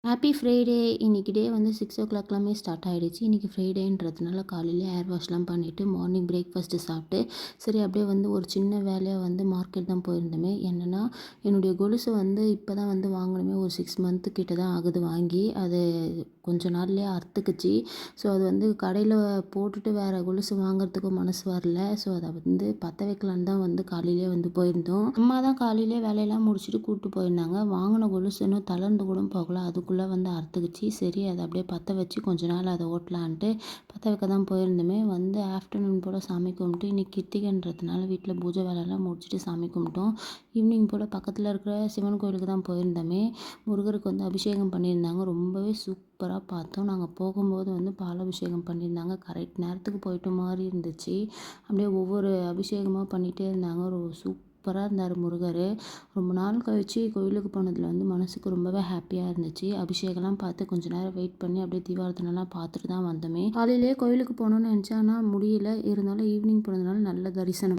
Happy Friday! இன்னைக்கு டே வந்து 6:00லாமே start ஆயிடுச்சு. இன்னைக்கு ஃப்ரைடேன்றதுனால காலையில ஹேர் வாஷ்லாம் பண்ணிட்டு, மார்னிங் பிரேக்ஃபாஸ்ட்டு சாப்பிட்டு, சரி அப்படியே வந்து ஒரு சின்ன வேலையா வந்து மார்க்கெட் தான் போயிருந்தோமே. என்னன்னா, என்னுடைய கொலுசு வந்து இப்ப தான் வந்து வாங்கினோமே ஒரு 6 மந்த்து கிட்ட தான் ஆகுது வாங்கி. அது கொஞ்ச நாள்லயே அறுத்துக்குச்சு. ஸோ அது வந்து கடையில போட்டுட்டு வேற கொலுசு வாங்குறதுக்கும் மனசு வரல. ஸோ அத வந்து பத்த வைக்கலான்னு தான் வந்து காலையிலேயே வந்து போயிருந்தோம். அம்மா தான் காலையிலேயே வேலையெல்லாம் முடிச்சுட்டு கூட்டு போயிருந்தாங்க. வாங்கின கொலுசு இன்னும் தளர்ந்து கூட போகல. அதுக்குள்ள வந்து அறுத்துக்கிச்சு. சரி அத அப்படியே பத்த வச்சு கொஞ்ச நாள் அத ஓட்டலான்ட்டு பத்த வைக்க தான் போயிருந்தோமே. வந்து ஆஃப்டர்நூன் போல சாமி கும்பிட்டு இன்னைக்கு கிருத்திகைன்றதுனால வீட்ல பூஜை வேலைலாம் முடிச்சுட்டு சாமி கும்பிட்டோம். ஈவினிங் போல பக்கத்துல இருக்கிற சிவன் கோயிலுக்கு தான் போயிருந்தோமே. முருகருக்கு வந்து அபிஷேகம் பண்ணியிருந்தாங்க. ரொம்பவே சூப்பரா பார்த்தோம். நாங்க போகும்போது வந்து பாலாபிஷேகம் பண்ணியிருந்தாங்க. கரெக்ட் நேரத்துக்கு போயிட்ட மாரி இருந்துச்சு. அப்படியே ஒவ்வொரு அபிஷேகமா பண்ணிட்டே இருந்தாங்க. ஒரு சூப்பரா இருந்தாரு முருகரு. ரொம்ப நாள் கழிச்சு கோயிலுக்கு போனதுல வந்து மனசுக்கு ரொம்பவே ஹாப்பியா இருந்துச்சு. அபிஷேகம்லாம் பார்த்து கொஞ்ச நேரம் வெயிட் பண்ணி அப்படியே தீபாராதனைலாம் பார்த்துட்டு தான் வந்தோமே. காலையிலேயே கோயிலுக்கு போகணும்னு நினச்சேன். ஆனா முடியல. இருந்தாலும் ஈவினிங் போனதுனால நல்ல தரிசனம்.